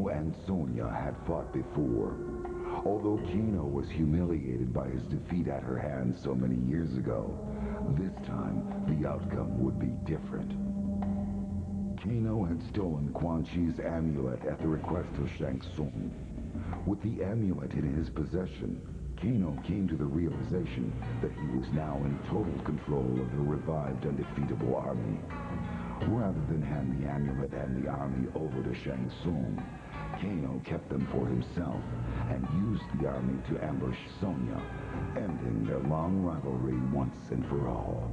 and Sonya had fought before. Although Kano was humiliated by his defeat at her hands so many years ago, this time the outcome would be different. Kano had stolen Quan Chi's amulet at the request of Shang Tsung. With the amulet in his possession, Kano came to the realization that he was now in total control of the revived undefeatable army. Rather than hand the amulet and the army over to Shang Tsung, Kano kept them for himself and used the army to ambush Sonya, ending their long rivalry once and for all.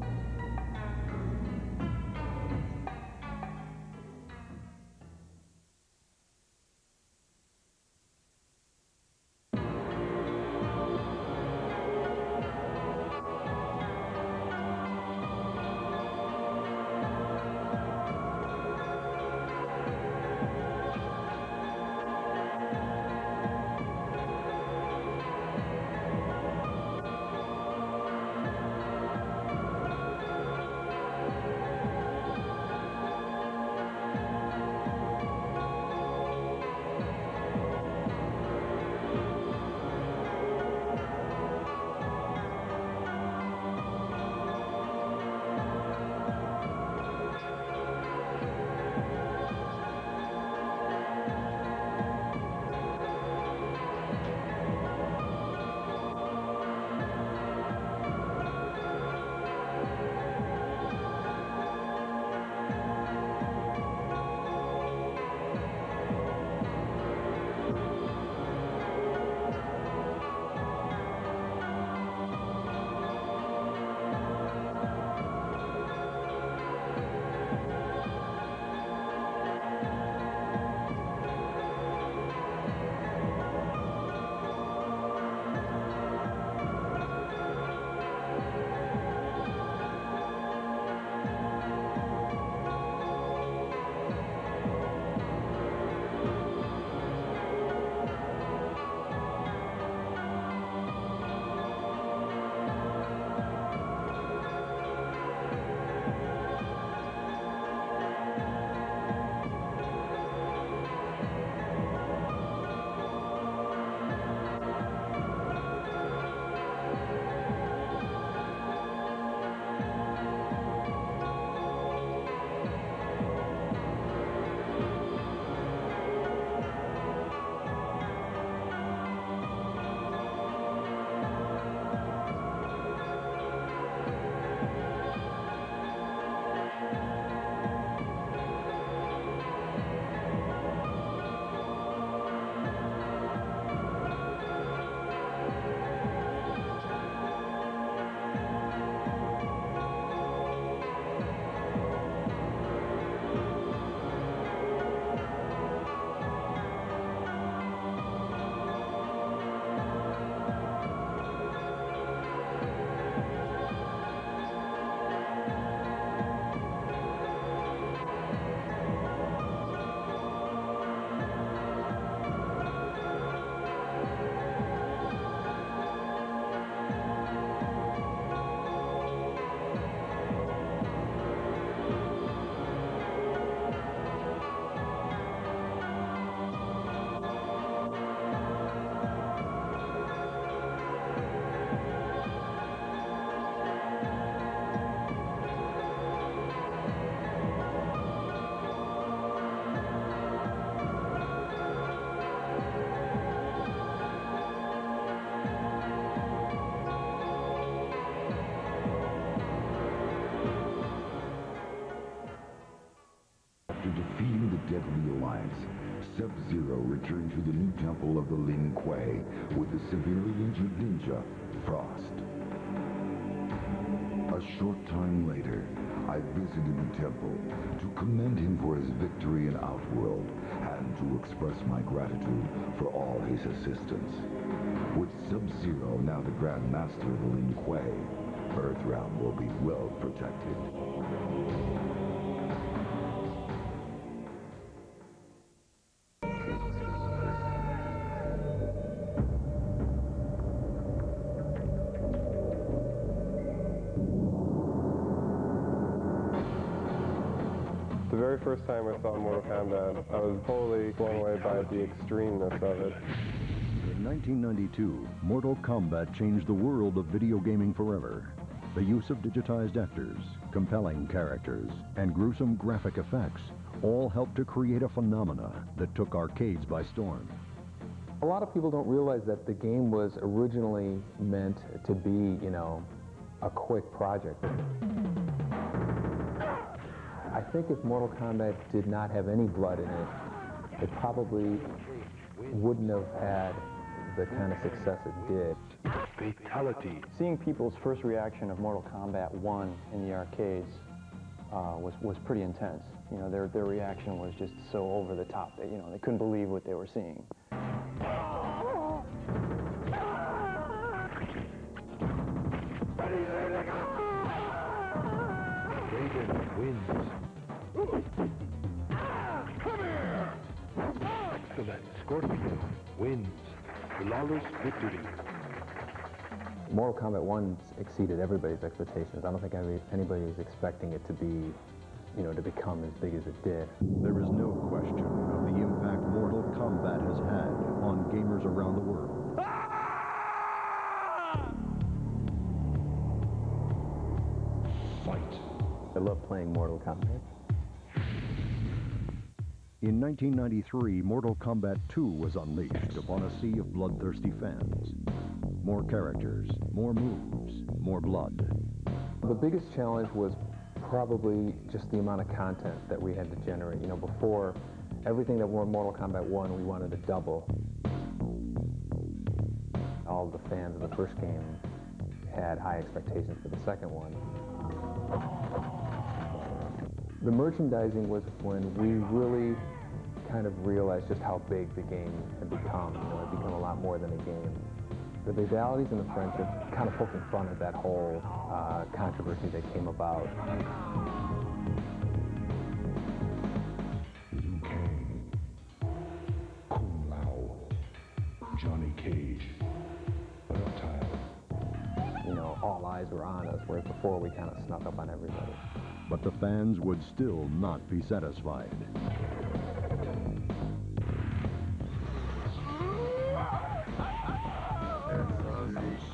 Deadly Alliance, Sub-Zero returned to the new temple of the Lin Kuei with the severely injured ninja, Frost. A short time later, I visited the temple to commend him for his victory in Outworld and to express my gratitude for all his assistance. With Sub-Zero now the Grand Master of the Lin Kuei, Earthrealm will be well protected. The very first time I saw Mortal Kombat, I was totally blown away by the extremeness of it. In 1992, Mortal Kombat changed the world of video gaming forever. The use of digitized actors, compelling characters, and gruesome graphic effects all helped to create a phenomena that took arcades by storm. A lot of people don't realize that the game was originally meant to be, you know, a quick project. I think if Mortal Kombat did not have any blood in it, it probably wouldn't have had the kind of success it did. Fatality. Seeing people's first reaction of Mortal Kombat 1 in the arcades was pretty intense. You know, their reaction was just so over the top that, you know, they couldn't believe what they were seeing. Raiden wins. Come here! Excellent. Scorpion wins. Flawless victory. Mortal Kombat 1 exceeded everybody's expectations. I don't think anybody was expecting it to be, you know, to become as big as it did. There is no question of the impact Mortal Kombat has had on gamers around the world. Fight. I love playing Mortal Kombat. In 1993, Mortal Kombat 2 was unleashed upon a sea of bloodthirsty fans. More characters, more moves, more blood. The biggest challenge was probably just the amount of content that we had to generate. You know, before, everything that were Mortal Kombat 1, we wanted to double. All the fans of the first game had high expectations for the second one. The merchandising was when we really kind of realized just how big the game had become. You know, it had become a lot more than a game. The fatalities and the friendship kind of poking fun at that whole controversy that came about. Liu Kang, Kung Lao, Johnny Cage, Reptile. You know, all eyes were on us, whereas before we kind of snuck up on everybody. But the fans would still not be satisfied. Outstanding.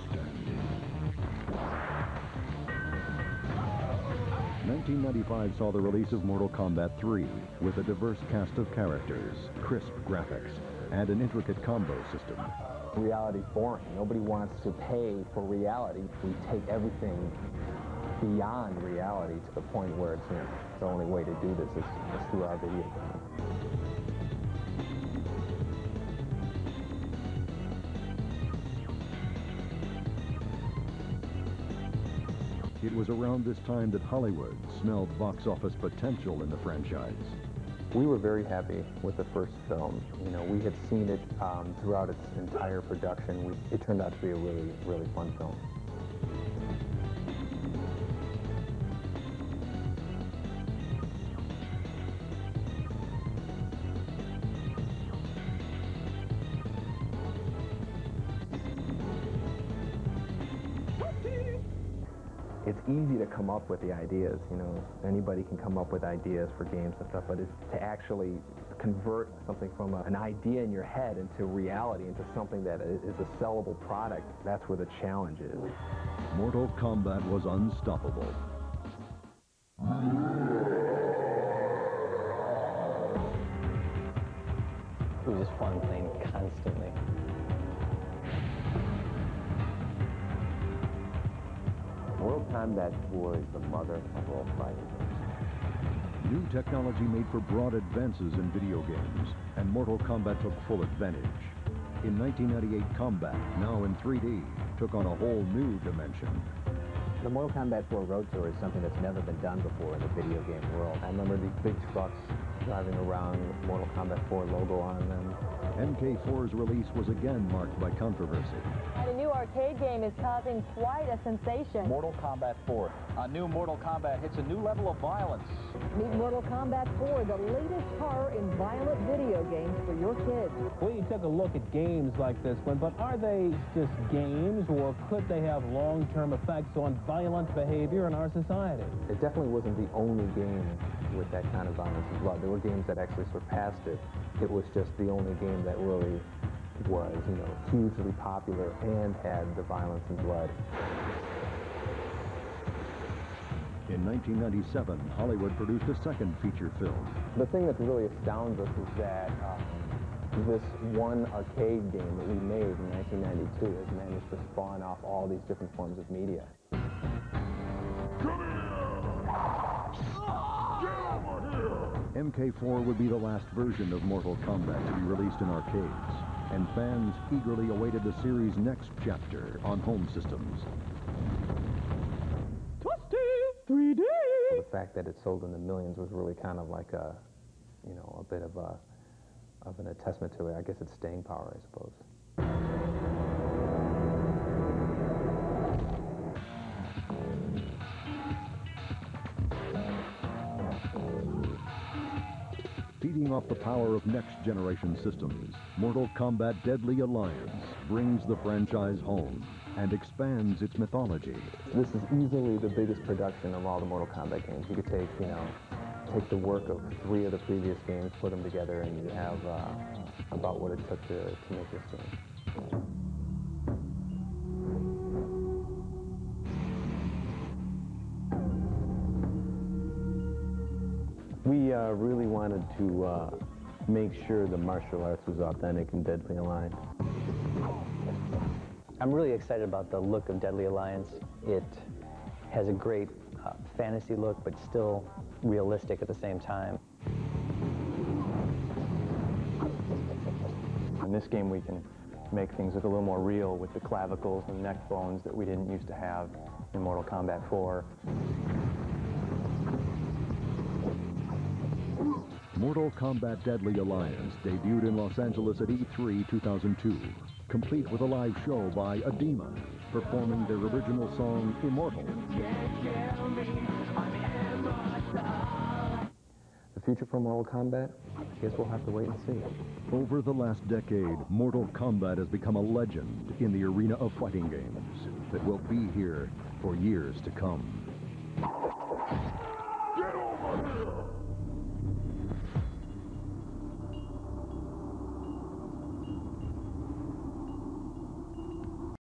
1995 saw the release of Mortal Kombat 3 with a diverse cast of characters, crisp graphics, and an intricate combo system. Reality's boring. Nobody wants to pay for reality. We take everything beyond reality to the point where it's, you know, the only way to do this is through our video game. It was around this time that Hollywood smelled box office potential in the franchise. We were very happy with the first film. You know, we had seen it throughout its entire production. It turned out to be a really, really fun film. It's easy to come up with the ideas, you know, anybody can come up with ideas for games and stuff, but it's to actually convert something from an idea in your head into reality, into something that is a sellable product, that's where the challenge is. Mortal Kombat was unstoppable. It was just fun playing constantly. Mortal Kombat 4 is the mother of all fighting games. New technology made for broad advances in video games, and Mortal Kombat took full advantage. In 1998, Combat, now in 3D, took on a whole new dimension. The Mortal Kombat 4 Road Tour is something that's never been done before in the video game world. I remember these big trucks driving around with Mortal Kombat 4 logo on them. MK4's release was again marked by controversy. And a new arcade game is causing quite a sensation. Mortal Kombat 4. A new Mortal Kombat hits a new level of violence. Meet Mortal Kombat 4, the latest horror and violent video games for your kids. Well, you took a look at games like this one, but are they just games, or could they have long-term effects on violent behavior in our society? It definitely wasn't the only game with that kind of violence and blood. There were games that actually surpassed it. It was just the only game that really was, you know, hugely popular and had the violence and blood. In 1997, Hollywood produced a second feature film. The thing that really astounds us is that this one arcade game that we made in 1992 has managed to spawn off all these different forms of media. MK4 would be the last version of Mortal Kombat to be released in arcades, and fans eagerly awaited the series' next chapter on home systems. Twisty 3D! The fact that it sold in the millions was really kind of like a, you know, a bit of an attestament to it. I guess it's staying power, I suppose. Feeding off the power of next-generation systems, Mortal Kombat Deadly Alliance brings the franchise home and expands its mythology. This is easily the biggest production of all the Mortal Kombat games. You could take, you know, take the work of 3 of the previous games, put them together, and you have about what it took to make this game. We really wanted to make sure the martial arts was authentic in Deadly Alliance. I'm really excited about the look of Deadly Alliance. It has a great fantasy look, but still realistic at the same time. In this game, we can make things look a little more real with the clavicles and neck bones that we didn't used to have in Mortal Kombat 4. Mortal Kombat Deadly Alliance debuted in Los Angeles at E3 2002, complete with a live show by Edema, performing their original song, Immortal. The future for Mortal Kombat? I guess we'll have to wait and see. Over the last decade, Mortal Kombat has become a legend in the arena of fighting games that will be here for years to come. Get over here!